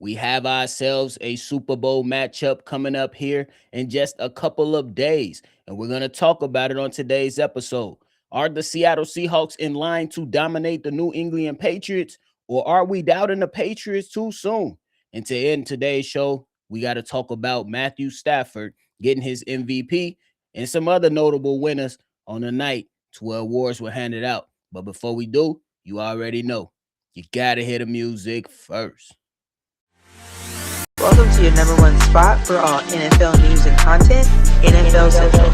We have ourselves a Super Bowl matchup coming up here in just a couple of days, and we're going to talk about it on today's episode. Are the Seattle Seahawks in line to dominate the New England Patriots, or are we doubting the Patriots too soon? And to end today's show, we got to talk about Matthew Stafford getting his MVP and some other notable winners on the night to where awards were handed out. But before we do, you already know you got to hear the music first. Welcome to your number one spot for all NFL news and content, NFL Central.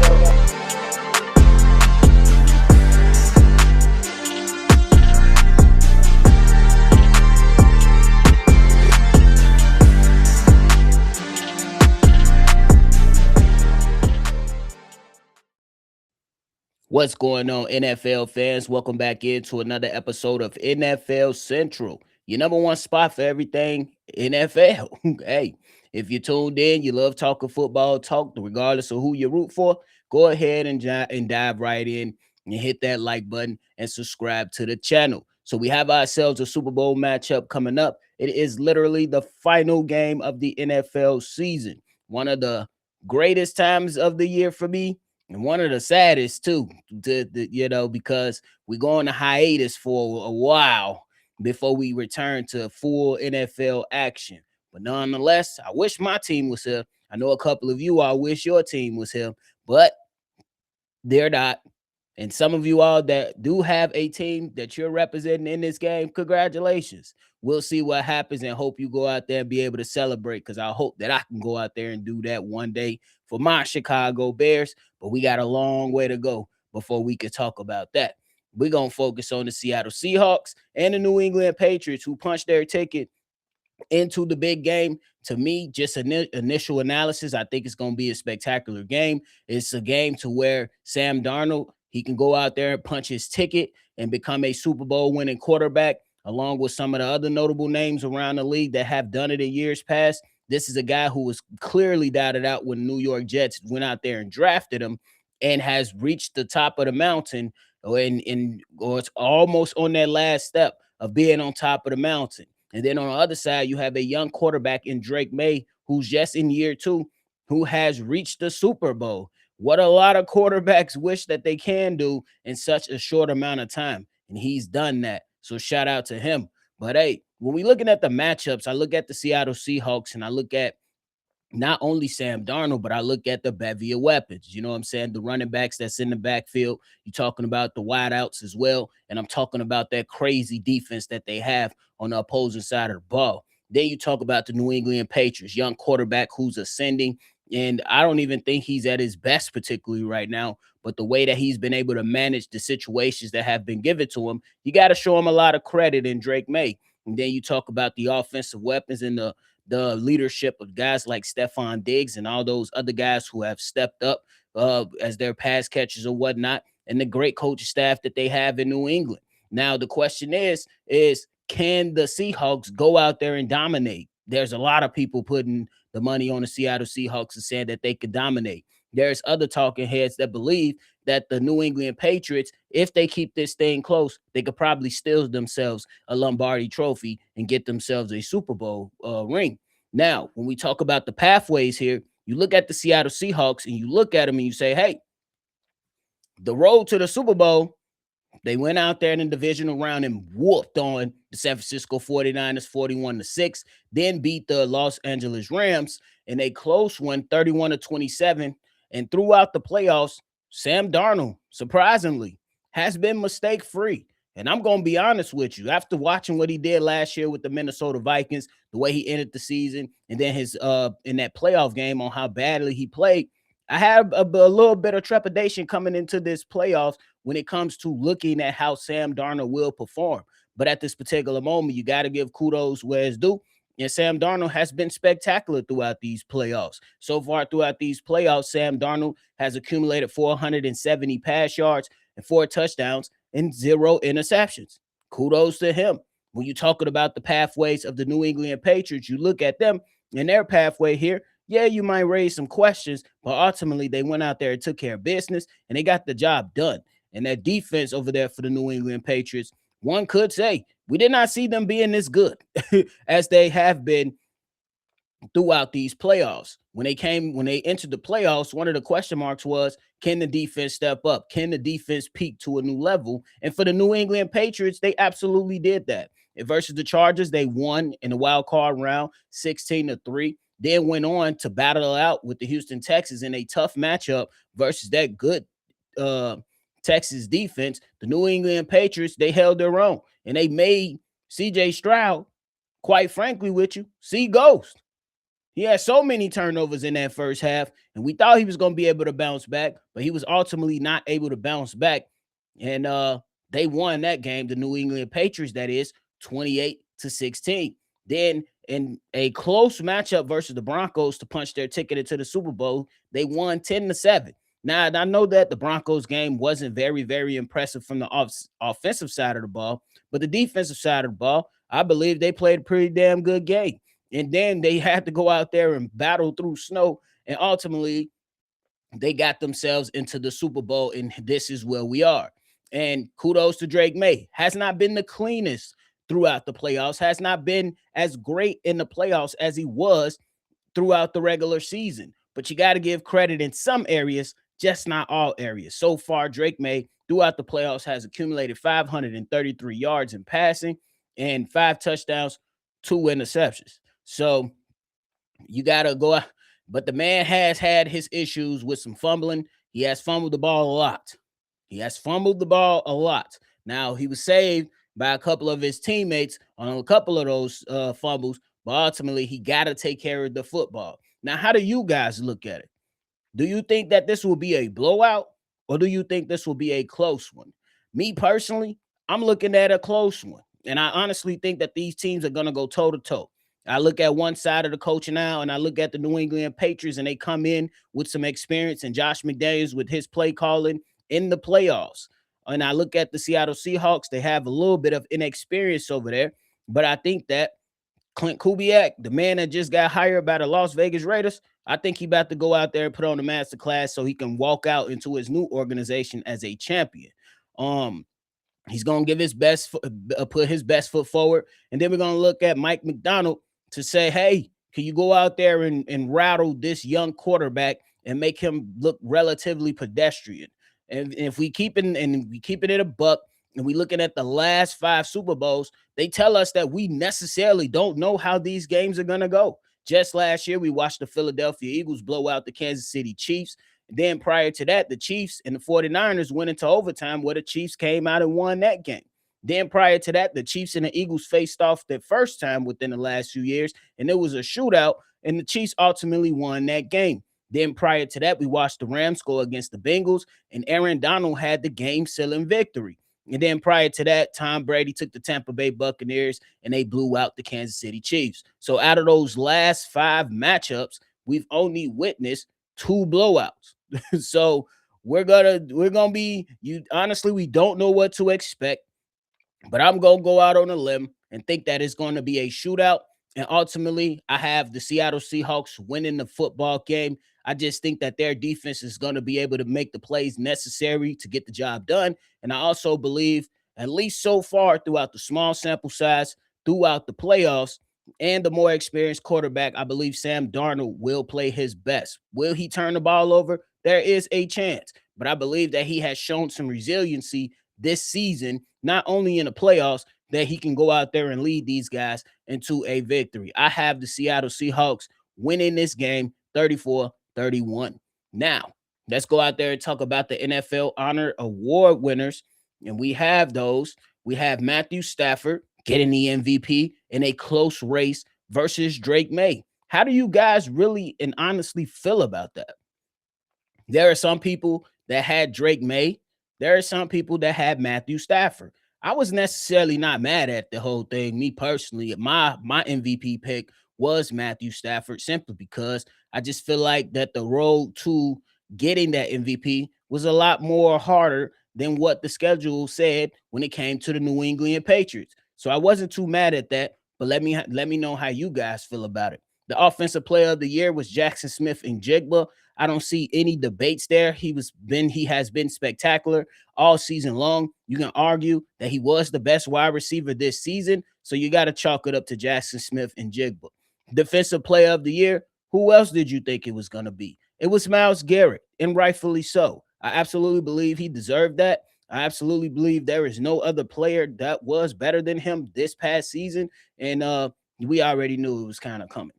What's going on, NFL fans? Welcome back into another episode of NFL Central, your number one spot for everything NFL. Hey, if you tuned in, you love talking football talk, regardless of who you root for, go ahead and dive right in and hit that like button and subscribe to the channel. So we have ourselves a Super Bowl matchup coming up. It is literally the final game of the NFL season. One of the greatest times of the year for me, and one of the saddest too, because we go on a hiatus for a while before we return to full NFL action. But nonetheless, I wish my team was here. I know a couple of you all wish your team was here, but they're not. And some of you all that do have a team that you're representing in this game, congratulations. We'll see what happens and hope you go out there and be able to celebrate, because I hope that I can go out there and do that one day for my Chicago Bears. But we got a long way to go before we can talk about that. We're going to focus on the Seattle Seahawks and the New England Patriots, who punched their ticket into the big game. To me, just initial analysis, I think it's going to be a spectacular game. It's a game to where Sam Darnold, he can go out there and punch his ticket and become a Super Bowl winning quarterback, along with some of the other notable names around the league that have done it in years past. This is a guy who was clearly doubted out when New York Jets went out there and drafted him, and has reached the top of the mountain, or it's almost on that last step of being on top of the mountain. And then on the other side, you have a young quarterback in Drake May, who's just in year two, who has reached the Super Bowl. What a lot of quarterbacks wish that they can do in such a short amount of time. And he's done that. So shout out to him. But hey, when we're looking at the matchups, I look at the Seattle Seahawks and I look at not only Sam Darnold, but I look at the bevy of weapons. You know what I'm saying? The running backs that's in the backfield. You're talking about the wideouts as well. And I'm talking about that crazy defense that they have on the opposing side of the ball. Then you talk about the New England Patriots, young quarterback who's ascending. And I don't even think he's at his best particularly right now. But the way that he's been able to manage the situations that have been given to him, you got to show him a lot of credit in Drake May. And then you talk about the offensive weapons and the leadership of guys like Stephon Diggs and all those other guys who have stepped up as their pass catchers or whatnot, and the great coaching staff that they have in New England. Now, the question is can the Seahawks go out there and dominate? There's a lot of people putting the money on the Seattle Seahawks and saying that they could dominate. There's other talking heads that believe that the New England Patriots, if they keep this thing close, they could probably steal themselves a Lombardi trophy and get themselves a Super Bowl ring. Now, when we talk about the pathways here, you look at the Seattle Seahawks and you look at them and you say, hey, the road to the Super Bowl, they went out there in the divisional round and whooped on the San Francisco 49ers 41-6, then beat the Los Angeles Rams in a close one, 31-27. And throughout the playoffs, Sam Darnold, surprisingly, has been mistake-free. And I'm going to be honest with you, after watching what he did last year with the Minnesota Vikings, the way he ended the season, and then his in that playoff game on how badly he played, I have a little bit of trepidation coming into this playoffs when it comes to looking at how Sam Darnold will perform. But at this particular moment, you got to give kudos where it's due. And Sam Darnold has been spectacular throughout these playoffs. So far throughout these playoffs, Sam Darnold has accumulated 470 pass yards and 4 touchdowns and 0 interceptions. Kudos to him. When you're talking about the pathways of the New England Patriots, you look at them and their pathway here. Yeah, you might raise some questions, but ultimately they went out there and took care of business and they got the job done. And that defense over there for the New England Patriots, one could say we did not see them being this good as they have been throughout these playoffs. When they entered the playoffs, one of the question marks was, can the defense step up? Can the defense peak to a new level? And for the New England Patriots, they absolutely did that. And versus the Chargers, they won in the wild card round 16-3. Then went on to battle out with the Houston Texans in a tough matchup versus that good uh, Texas defense. The New England Patriots, they held their own and they made CJ Stroud, quite frankly with you, see ghost. He had so many turnovers in that first half, and we thought he was going to be able to bounce back, but he was ultimately not able to bounce back. And they won that game, the New England Patriots, that is 28-16. Then in a close matchup versus the Broncos to punch their ticket into the Super Bowl, they won 10-7. Now, I know that the Broncos game wasn't very, very impressive from the offensive side of the ball, but the defensive side of the ball, I believe they played a pretty damn good game. And then they had to go out there and battle through snow. And ultimately, they got themselves into the Super Bowl. And this is where we are. And kudos to Drake May. Has not been the cleanest throughout the playoffs, has not been as great in the playoffs as he was throughout the regular season. But you got to give credit in some areas, just not all areas. So far, Drake May throughout the playoffs has accumulated 533 yards in passing and 5 touchdowns, 2 interceptions. So you got to go out. But the man has had his issues with some fumbling. He has fumbled the ball a lot. He has fumbled the ball a lot. Now, he was saved by a couple of his teammates on a couple of those fumbles, but ultimately, he got to take care of the football. Now, how do you guys look at it? Do you think that this will be a blowout or do you think this will be a close one? Me personally, I'm looking at a close one. And I honestly think that these teams are going to go toe to toe. I look at one side of the coach now and I look at the New England Patriots and they come in with some experience and Josh McDaniels with his play calling in the playoffs. And I look at the Seattle Seahawks, they have a little bit of inexperience over there. But I think that Clint Kubiak, the man that just got hired by the Las Vegas Raiders, I think he about to go out there and put on the master class so he can walk out into his new organization as a champion. Um, He's going to give his best, put his best foot forward. And then we're going to look at Mike McDonald to say, hey, can you go out there and rattle this young quarterback and make him look relatively pedestrian? And if we keep it and we keep it at a buck and we looking at the last 5 Super Bowls, they tell us that we necessarily don't know how these games are going to go. Just last year, we watched the Philadelphia Eagles blow out the Kansas City Chiefs. Then prior to that, the Chiefs and the 49ers went into overtime where the Chiefs came out and won that game. Then prior to that, the Chiefs and the Eagles faced off the first time within the last few years, and it was a shootout, and the Chiefs ultimately won that game. Then prior to that, we watched the Rams go against the Bengals, and Aaron Donald had the game-sealing victory. And then prior to that, Tom Brady took the Tampa Bay Buccaneers, and they blew out the Kansas City Chiefs. So out of those last 5 matchups, we've only witnessed 2 blowouts. So we're gonna be you honestly, we don't know what to expect, but I'm gonna go out on a limb and think that it's going to be a shootout. And ultimately, I have the Seattle Seahawks winning the football game. I just think that their defense is going to be able to make the plays necessary to get the job done. And I also believe, at least so far throughout the small sample size, throughout the playoffs, and the more experienced quarterback, I believe Sam Darnold will play his best. Will he turn the ball over? There is a chance. But I believe that he has shown some resiliency this season, not only in the playoffs, that he can go out there and lead these guys into a victory. I have the Seattle Seahawks winning this game 34-31. Now, let's go out there and talk about the NFL Honor Award winners. And we have those. We have Matthew Stafford getting the MVP in a close race versus Drake May. How do you guys really and honestly feel about that? There are some people that had Drake May. There are some people that had Matthew Stafford. I was necessarily not mad at the whole thing. Me personally, my MVP pick was Matthew Stafford simply because I just feel like that the road to getting that MVP was a lot more harder than what the schedule said when it came to the New England Patriots. So I wasn't too mad at that, but let me know how you guys feel about it. The offensive player of the year was Jackson Smith and Jigba. I don't see any debates there. He has been spectacular all season long. You can argue that he was the best wide receiver this season, so you got to chalk it up to Jackson Smith and Jigba. Defensive player of the year, who else did you think it was going to be? It was Myles Garrett, and rightfully so. I absolutely believe he deserved that. I absolutely believe there is no other player that was better than him this past season, and we already knew it was kind of coming.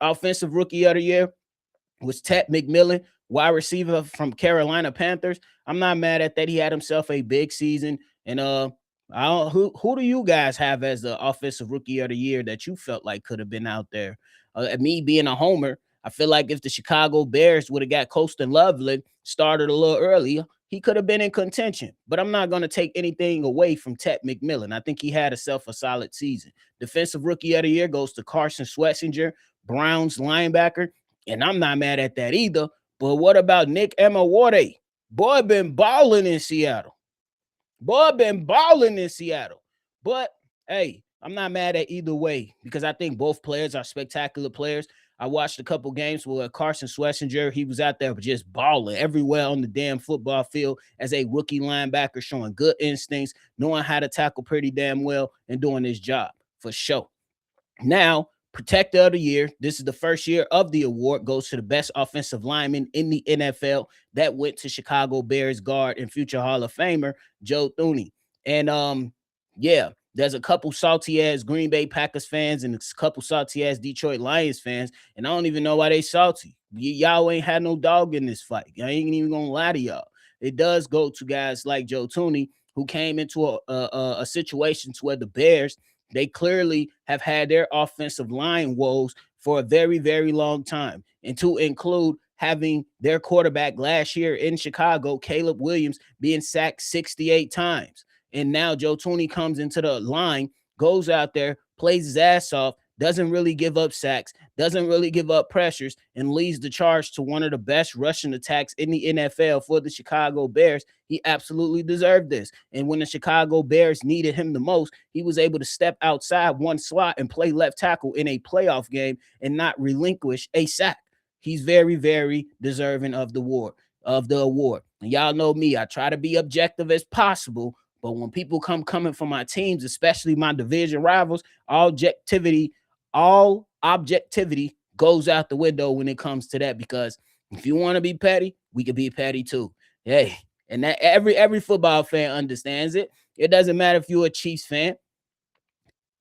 Offensive rookie of the year was Ted McMillan, wide receiver from Carolina Panthers. I'm not mad at that. He had himself a big season. And I don't, who do you guys have as the offensive rookie of the year that you felt like could have been out there? Me being a homer, I feel like if the Chicago Bears would have got Colston Loveland started a little earlier, he could have been in contention. But I'm not going to take anything away from Ted McMillan. I think he had himself a solid season. Defensive rookie of the year goes to Carson Swetzinger, Browns linebacker. And I'm not mad at that either. But what about Nick Emawade? Boy been balling in Seattle. Boy been balling in Seattle. But hey, I'm not mad at either way because I think both players are spectacular players. I watched a couple games where Carson Swetzinger, he was out there just balling everywhere on the damn football field as a rookie linebacker, showing good instincts, knowing how to tackle pretty damn well, and doing his job for sure. Now, protector of the year. This is the first year of the award. Goes to the best offensive lineman in the NFL. That went to Chicago Bears guard and future Hall of Famer Joe Thuney. And yeah, there's a couple salty ass Green Bay Packers fans and a couple salty ass Detroit Lions fans, and I don't even know why they salty. Y'all ain't had no dog in this fight. I ain't even gonna lie to y'all. It does go to guys like Joe Thuney who came into a situation to where the Bears, they clearly have had their offensive line woes for a very, very long time. And to include having their quarterback last year in Chicago, Caleb Williams, being sacked 68 times. And now Joe Thuney comes into the line, goes out there, plays his ass off, doesn't really give up sacks, doesn't really give up pressures, and leads the charge to one of the best rushing attacks in the NFL for the Chicago Bears. He absolutely deserved this. And when the Chicago Bears needed him the most, he was able to step outside one slot and play left tackle in a playoff game and not relinquish a sack. He's very, very deserving of the award. And y'all know me, I try to be objective as possible, but when people coming from my teams, especially my division rivals, objectivity, all objectivity goes out the window when it comes to that. Because if you want to be petty, we can be petty too. Hey, and that every football fan understands it. It doesn't matter if you're a Chiefs fan.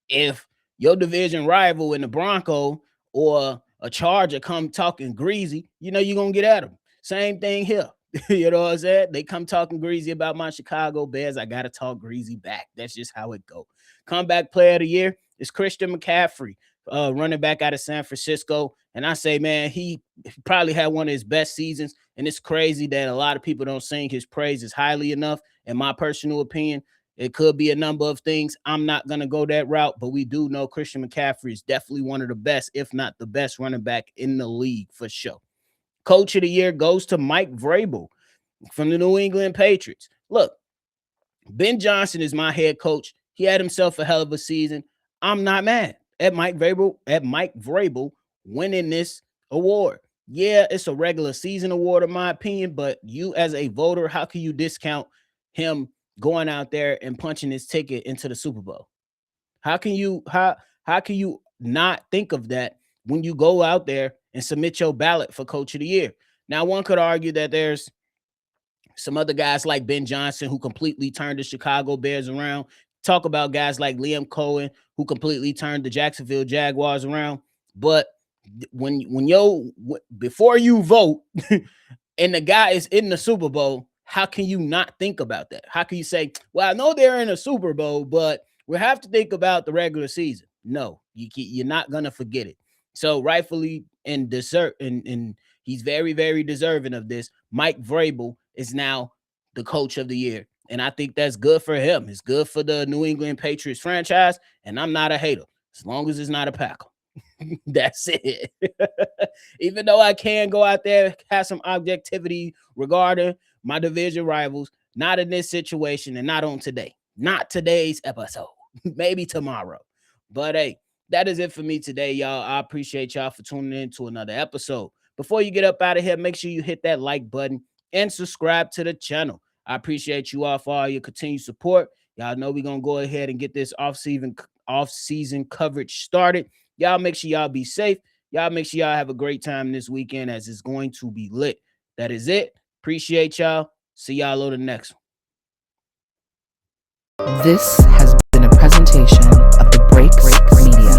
If your division rival in the Bronco or a Charger come talking greasy, you know you're gonna get at them. Same thing here. You know what I'm saying? They come talking greasy about my Chicago Bears. I gotta talk greasy back. That's just how it go. Comeback player of the year is Christian McCaffrey, running back out of San Francisco. And I say, man, he probably had one of his best seasons. And it's crazy that a lot of people don't sing his praises highly enough. In my personal opinion, it could be a number of things. I'm not going to go that route, but we do know Christian McCaffrey is definitely one of the best, if not the best running back in the league for sure. Coach of the year goes to Mike Vrabel from the New England Patriots. Look, Ben Johnson is my head coach. He had himself a hell of a season. I'm not mad at Mike Vrabel winning this award. Yeah, it's a regular season award in my opinion, but you as a voter, how can you discount him going out there and punching his ticket into the Super Bowl? How can you not think of that when you go out there and submit your ballot for coach of the year? Now, one could argue that there's some other guys like Ben Johnson who completely turned the Chicago Bears around. Talk about guys like Liam Cohen who completely turned the Jacksonville Jaguars around. But before you vote and the guy is in the Super Bowl, how can you not think about that? How can you say, well, I know they're in a Super Bowl, but we have to think about the regular season? No, you're not going to forget it. So rightfully and he's very, very deserving of this. Mike Vrabel is now the coach of the year. And I think that's good for him. It's good for the New England Patriots franchise. And I'm not a hater as long as it's not a Packer. That's it. Even though I can go out there, have some objectivity regarding my division rivals, not in this situation and not on today. Not today's episode. Maybe tomorrow. But hey, that is it for me today, y'all. I appreciate y'all for tuning in to another episode. Before you get up out of here, make sure you hit that like button and subscribe to the channel. I appreciate you all for all your continued support. Y'all know we're going to go ahead and get this off-season coverage started. Y'all make sure y'all be safe. Y'all make sure y'all have a great time this weekend as it's going to be lit. That is it. Appreciate y'all. See y'all on the next one. This has been a presentation of the Breaks Media.